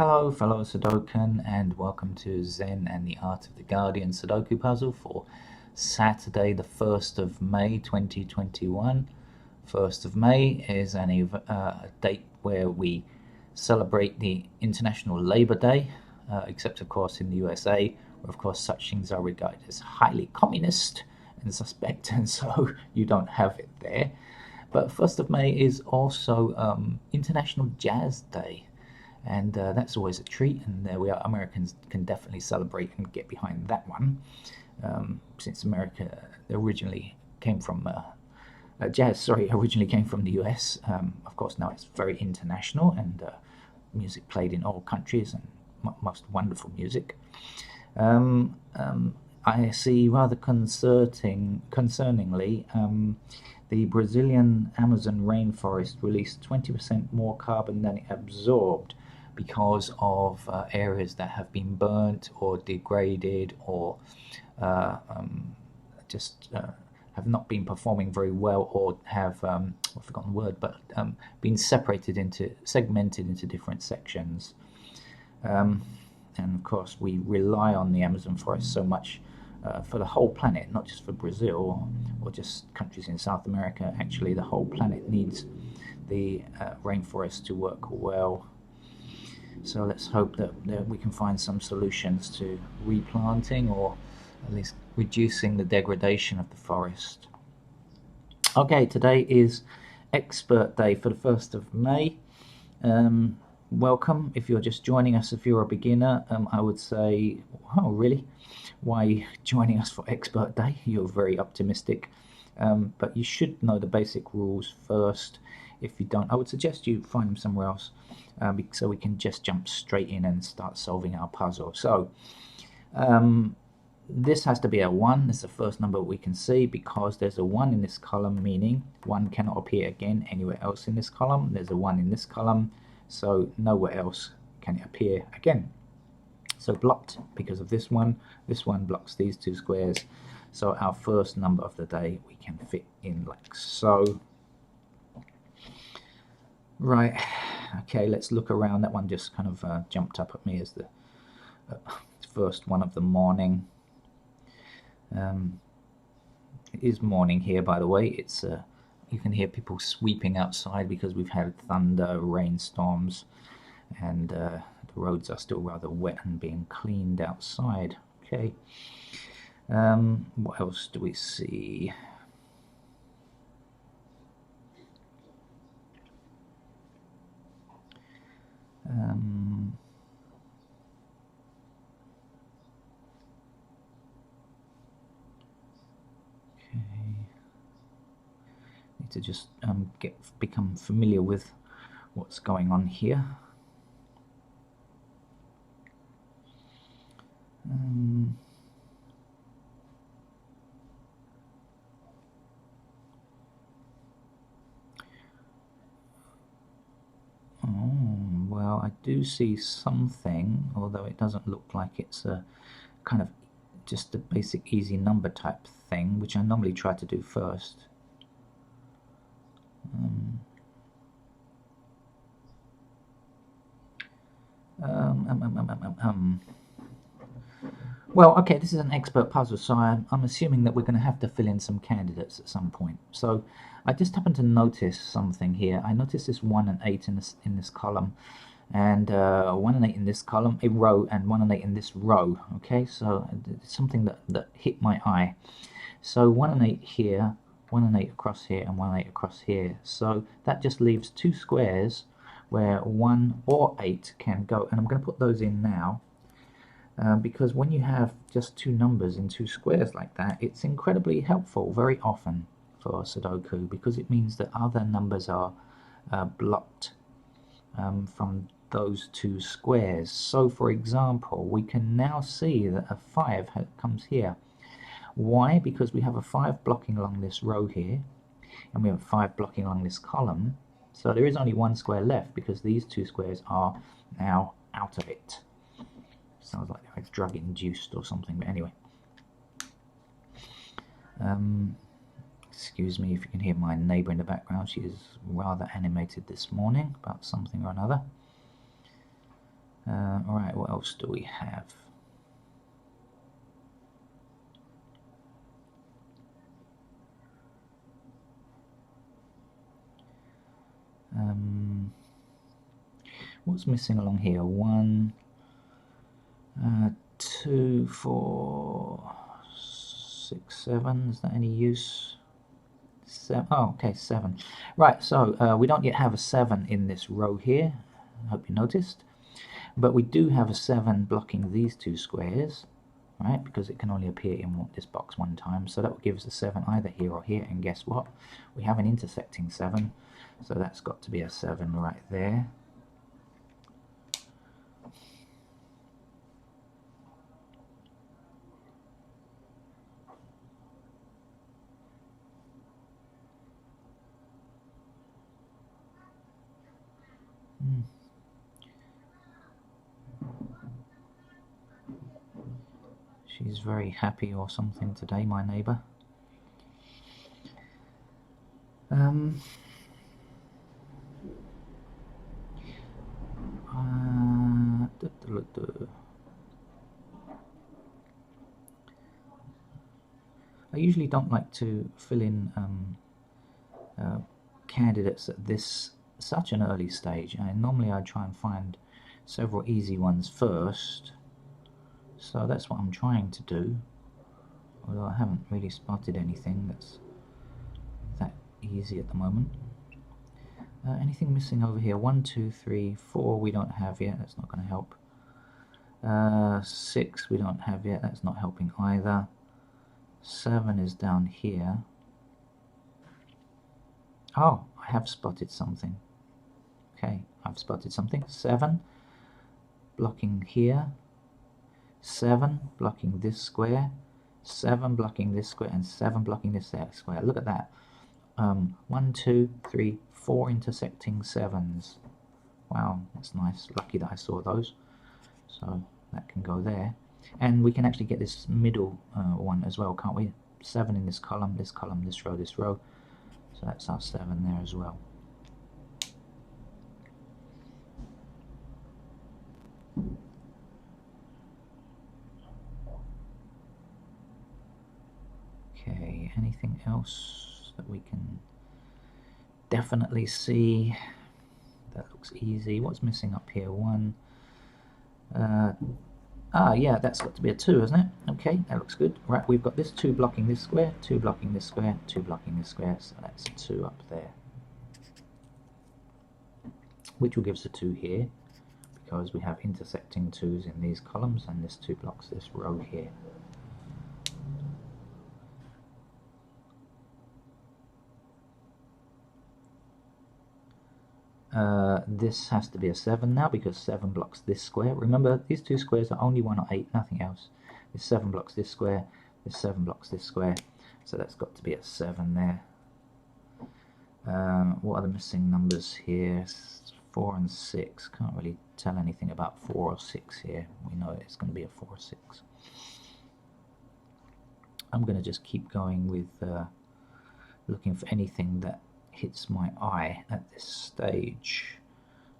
Hello, fellow Sudokan, and welcome to Zen and the Art of the Guardian Sudoku puzzle for Saturday, the 1st of May 2021. 1st of May is a date where we celebrate the International Labour Day, except, of course, in the USA, where, of course, such things are regarded as highly communist and suspect, and so you don't have it there. But 1st of May is also International Jazz Day, and that's always a treat. And there we are. Americans can definitely celebrate and get behind that one, since America originally came from jazz. Sorry, originally came from the US. Of course, now it's very international, and music played in all countries, and most wonderful music. I see rather concerningly, the Brazilian Amazon rainforest released 20% more carbon than it absorbed because of areas that have been burnt or degraded or just have not been performing very well, or have I've forgotten the word, but been segmented into different sections. And of course, we rely on the Amazon forest so much for the whole planet, not just for Brazil or just countries in South America. Actually, the whole planet needs the rainforest to work well. So let's hope that we can find some solutions to replanting, or at least reducing the degradation of the forest. Okay, today is Expert Day for the 1st of May. Welcome. If you're just joining us, if you're a beginner, I would say, oh really? Why are you joining us for Expert Day? You're very optimistic. But you should know the basic rules first. If you don't, I would suggest you find them somewhere else, so we can just jump straight in and start solving our puzzle. So this has to be a 1. It's the first number we can see, because there's a 1 in this column, meaning 1 cannot appear again anywhere else in this column. There's a 1 in this column, so nowhere else can it appear again. So blocked because of this one. This one blocks these two squares. So our first number of the day we can fit in like so. Right, okay, let's look around. That one just kind of jumped up at me as the first one of the morning. It is morning here, by the way. It's you can hear people sweeping outside because we've had thunder, rainstorms, and the roads are still rather wet and being cleaned outside. Okay. What else do we see? Need to just become familiar with what's going on here. Well, I do see something, although it doesn't look like it's a kind of just a basic easy number type thing, which I normally try to do first. Well, okay, this is an expert puzzle, so I'm assuming that we're going to have to fill in some candidates at some point. So I just happened to notice something here. I noticed this 1 and 8 in this column, and 1 and 8 in this column, a row, and 1 and 8 in this row. Okay, so it's something that hit my eye. So 1 and 8 here, 1 and 8 across here, and 1 and 8 across here. So that just leaves 2 squares where 1 or 8 can go, and I'm going to put those in now. Because when you have just 2 numbers in 2 squares like that, it's incredibly helpful very often for Sudoku, because it means that other numbers are blocked from those 2 squares. So for example, we can now see that a 5 comes here. Why? Because we have a 5 blocking along this row here, and we have a 5 blocking along this column. So there is only 1 square left, because these 2 squares are now out of it. Sounds like it's drug induced or something, but anyway. Excuse me if you can hear my neighbour in the background. She is rather animated this morning about something or another. Alright, what else do we have? What's missing along here? 1, 2, 4, 6, 7. Is that any use? 7. Oh, okay, 7. Right, so we don't yet have a 7 in this row here. I hope you noticed. But we do have a 7 blocking these two squares, right? Because it can only appear in this box one time. So that will give us a 7 either here or here. And guess what? We have an intersecting 7. So that's got to be a 7 right there. She's very happy or something today, my neighbour. I usually don't like to fill in candidates at such an early stage. Normally I try and find several easy ones first, so that's what I'm trying to do, although I haven't really spotted anything that's that easy at the moment. Anything missing over here? 1, 2, 3, 4 we don't have yet, that's not going to help. 6 we don't have yet, that's not helping either. 7 is down here. Oh, I have spotted something. Okay, I've spotted something. 7 blocking here, 7 blocking this square, 7 blocking this square, and 7 blocking this square. Look at that. 1, 2, 3, 4 intersecting 7s. Wow, that's nice. Lucky that I saw those. So that can go there. And we can actually get this middle one as well, can't we? 7 in this column, this row, this row. So that's our 7 there as well. Okay, anything else that we can definitely see? That looks easy. What's missing up here? 1. Yeah, that's got to be a 2, isn't it? Okay, that looks good. Right, we've got this 2 blocking this square, 2 blocking this square, 2 blocking this square, so that's a 2 up there. Which will give us a 2 here, because we have intersecting 2s in these columns, and this 2 blocks this row here. This has to be a 7 now, because 7 blocks this square. Remember, these two squares are only 1 or 8, nothing else. This 7 blocks this square, this 7 blocks this square, so that's got to be a 7 there. What are the missing numbers here? 4 and 6. Can't really tell anything about 4 or 6 here. We know it's going to be a 4 or 6. I'm going to just keep going with looking for anything that hits my eye at this stage.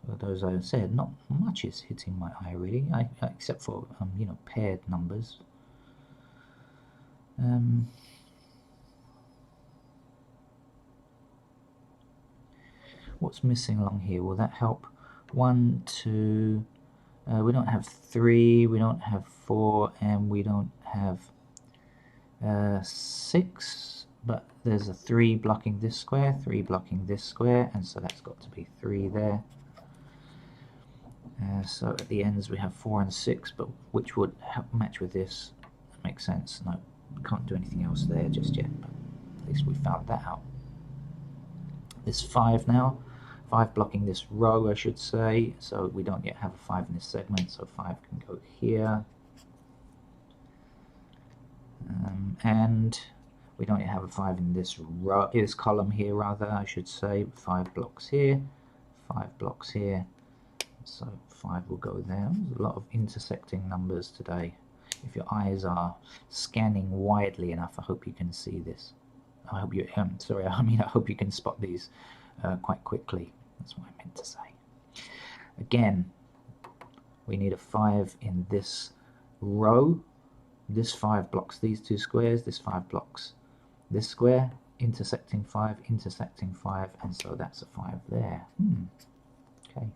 Although, as I said, not much is hitting my eye really, except for paired numbers. What's missing along here? Will that help? 1, 2. We don't have 3. We don't have 4, and we don't have 6. But there's a 3 blocking this square, 3 blocking this square, and so that's got to be 3 there. So at the ends we have 4 and 6, but which would match with this? That makes sense. No, can't do anything else there just yet, but at least we found that out. This 5 now, 5 blocking this row, I should say, so we don't yet have a 5 in this segment, so 5 can go here. And we don't yet have a 5 in this row, this column here rather, I should say. 5 blocks here, 5 blocks here, so 5 will go there. There's a lot of intersecting numbers today. If your eyes are scanning widely enough, I hope you can see this. I hope you, I hope you can spot these quite quickly. That's what I meant to say. Again, We need a 5 in this row. This 5 blocks these two squares. This 5 blocks this square, intersecting 5, intersecting 5, and so that's a 5 there. Okay.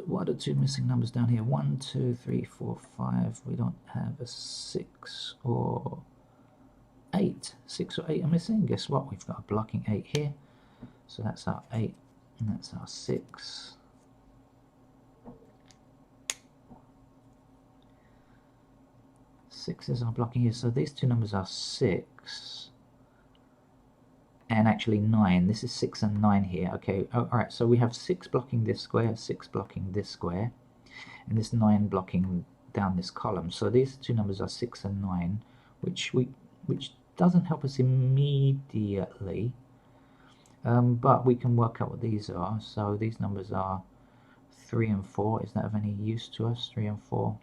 What are the two missing numbers down here? 1, 2, 3, 4, 5. We don't have a 6 or 8. 6 or 8 are missing. Guess what? We've got a blocking 8 here. So that's our 8 and that's our 6. Six is our blocking here. So these two numbers are 6 and actually 9. This is 6 and 9 here. Okay, alright, so we have 6 blocking this square, 6 blocking this square, and this 9 blocking down this column. So these two numbers are 6 and 9, which doesn't help us immediately, but we can work out what these are. So these numbers are 3 and 4. Is that of any use to us? 3 and 4.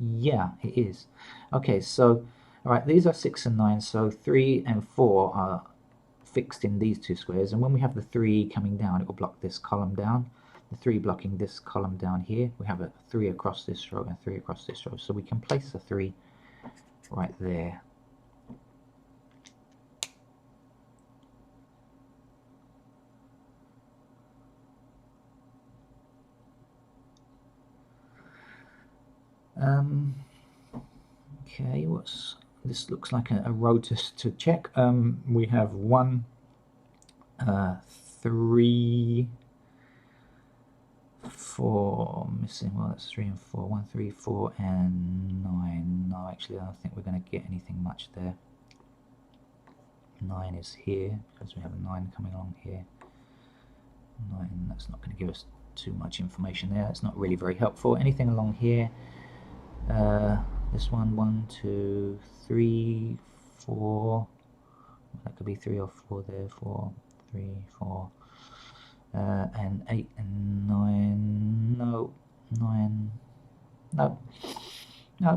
Yeah, it is. Okay, so alright, these are 6 and 9, so 3 and 4 are fixed in these two squares, and when we have the 3 coming down, it will block this column down. The 3 blocking this column down here. We have a 3 across this row and 3 across this row, so we can place the 3 right there. Okay, this looks like a row to check. We have 1, 3, 4 missing. Well, that's 3 and 4. 1, 3, 4, and 9. No, actually, I don't think we're going to get anything much there. 9 is here because we have a 9 coming along here. 9. That's not going to give us too much information there. It's not really very helpful. Anything along here? This one, 1, 2, 3, 4. That could be 3 or 4 there. 4, 3, 4, and 8 and 9. No, 9. No,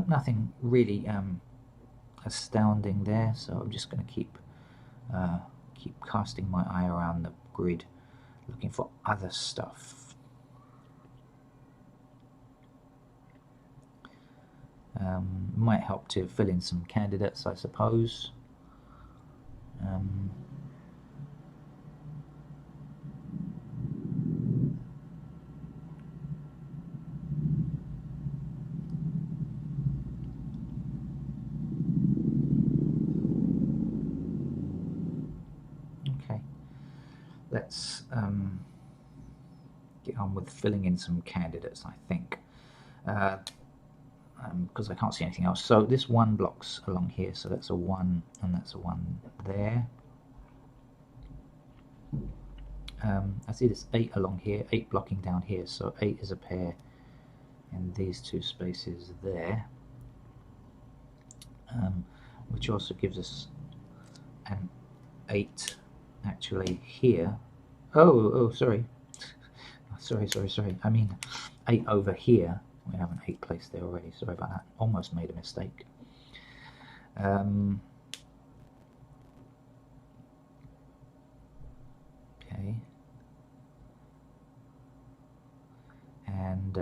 nothing really astounding there. So I'm just going to keep casting my eye around the grid, looking for other stuff. Might help to fill in some candidates, I suppose. Okay, let's get on with filling in some candidates, I think. Because I can't see anything else. So this 1 blocks along here, so that's a 1 and that's a 1 there. I see this 8 along here, 8 blocking down here, so 8 is a pair in these two spaces there, which also gives us an 8 actually here. Oh, sorry. sorry. I mean 8 over here. We have an 8 placed there already. Sorry about that. Almost made a mistake. Okay. And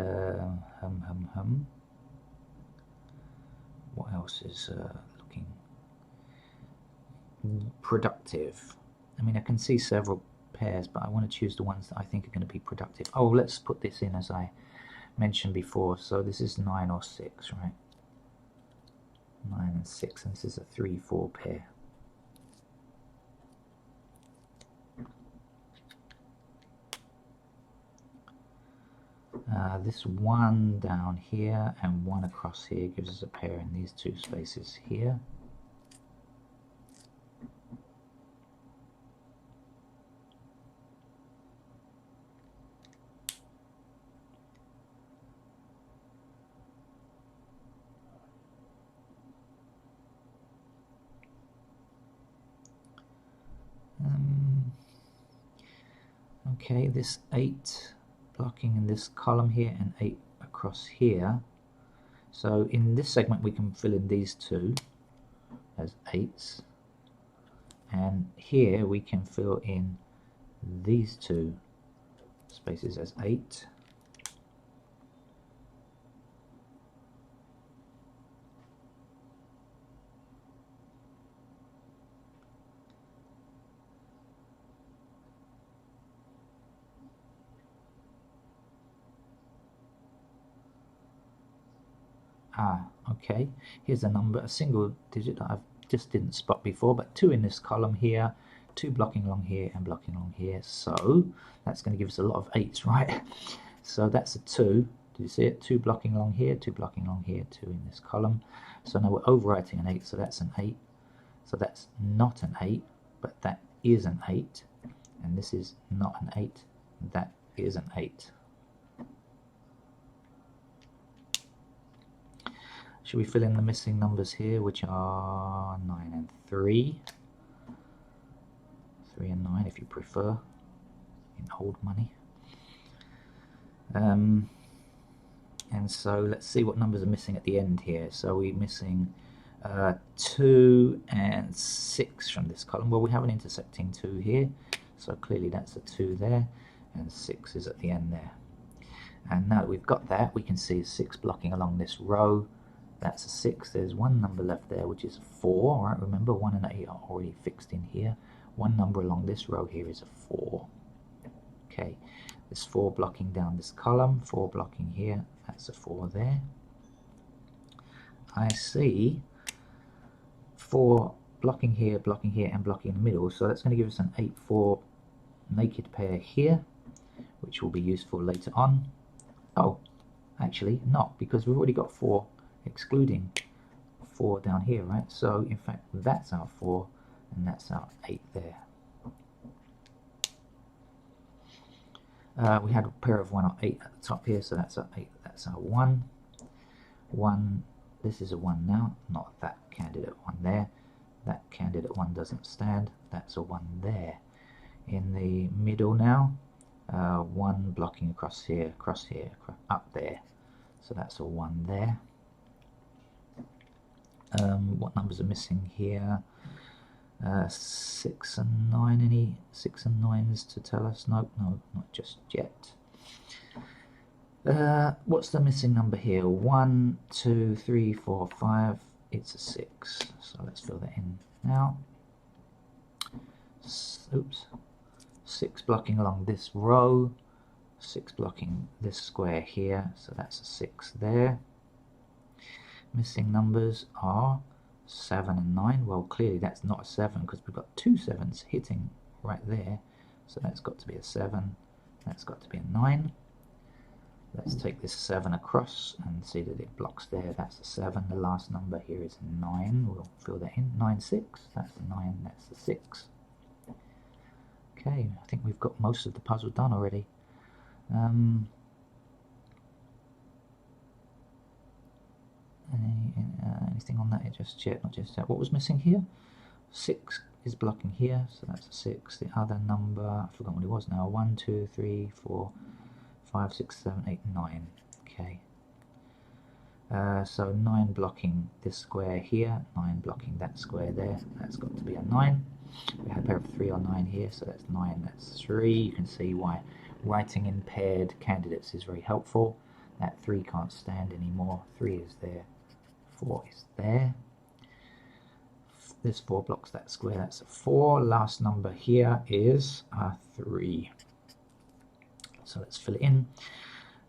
what else is looking productive? I mean, I can see several pairs, but I want to choose the ones that I think are going to be productive. Oh, let's put this in as I mentioned before. So this is 9 or 6, right? 9 and 6, and this is a 3-4 pair. This 1 down here and 1 across here gives us a pair in these two spaces here. Okay, this 8 blocking in this column here and 8 across here. So in this segment we can fill in these two as 8s, and here we can fill in these two spaces as 8. Okay, here's a number, a single digit that I've just didn't spot before, but 2 in this column here, 2 blocking along here and blocking along here, so that's going to give us a lot of 8s, right? So that's a 2. Do you see it? 2 blocking along here, 2 blocking along here, 2 in this column. So now we're overwriting an 8, so that's an 8. So that's not an 8, but that is an 8. And this is not an 8, that is an 8. Should we fill in the missing numbers here, which are 9 and 3? 3 and 9 if you prefer, in old money. And so let's see what numbers are missing at the end here. So we're missing 2 and 6 from this column. Well, we have an intersecting 2 here, so clearly that's a 2 there, and 6 is at the end there. And now that we've got that, we can see 6 blocking along this row. That's a 6. There's one number left there, which is 4. Right? Remember, 1 and 8 are already fixed in here. One number along this row here is a 4. Okay, there's 4 blocking down this column, 4 blocking here. That's a 4 there. I see 4 blocking here, and blocking in the middle. So that's going to give us an 8-4 naked pair here, which will be useful later on. Oh, actually not, because we've already got 4 excluding 4 down here, right? So in fact that's our 4 and that's our 8 there. We had a pair of 1 or 8 at the top here, so that's our 8, that's our 1. 1, this is a 1 now, not that candidate 1 there. That candidate 1 doesn't stand, that's a 1 there. In the middle now, 1 blocking across here, up there. So that's a 1 there. What numbers are missing here? 6 and 9. Any 6 and 9s to tell us? No, not just yet. What's the missing number here? 1, 2, 3, 4, 5. It's a 6. So let's fill that in now. Oops. 6 blocking along this row. 6 blocking this square here. So that's a 6 there. Missing numbers are 7 and 9. Well, clearly that's not a 7 because we've got 2 7s hitting right there. So that's got to be a 7. That's got to be a 9. Let's take this 7 across and see that it blocks there. That's a 7. The last number here is 9. We'll fill that in. 9, 6. That's the 9. That's the 6. Okay, I think we've got most of the puzzle done already. Anything on that just yet? Not just yet. What was missing here? 6 is blocking here, so that's a 6. The other number, I forgot what it was now. 1, 2, 3, 4, 5, 6, 7, 8, 9. Okay. So 9 blocking this square here, 9 blocking that square there. That's got to be a 9. We had a pair of 3 or 9 here, so that's 9, that's 3. You can see why writing in paired candidates is very helpful. That 3 can't stand anymore. 3 is there. 4 is there. This 4 blocks that square. That's a 4. Last number here is a 3. So let's fill it in.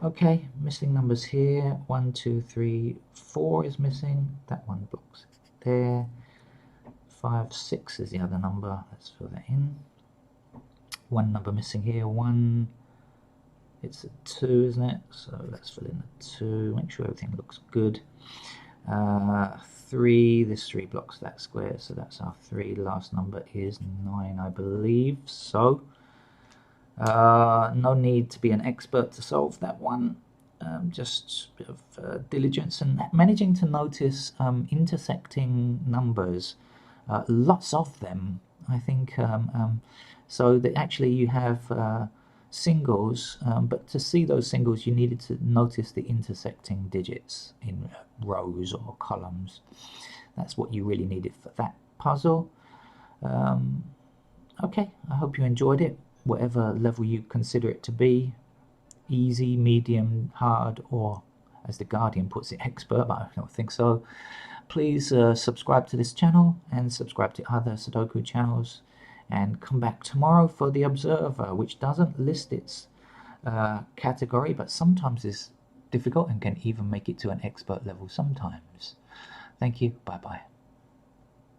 Okay, missing numbers here. 1, 2, 3, 4 is missing. That one blocks it there. 5, 6 is the other number. Let's fill that in. One number missing here. 1. It's a 2, isn't it? So let's fill in the 2. Make sure everything looks good. 3. This 3 blocks that square, so that's our 3. Last number is 9, I believe. So no need to be an expert to solve that one. Just a bit of diligence and managing to notice intersecting numbers. Lots of them, I think. So that actually you have singles, but to see those singles you needed to notice the intersecting digits in rows or columns. That's what you really needed for that puzzle. Okay, I hope you enjoyed it, whatever level you consider it to be. Easy, medium, hard, or as the Guardian puts it, expert, but I don't think so. Please subscribe to this channel and subscribe to other Sudoku channels, and come back tomorrow for the Observer, which doesn't list its category, but sometimes is difficult and can even make it to an expert level sometimes. Thank you. Bye bye.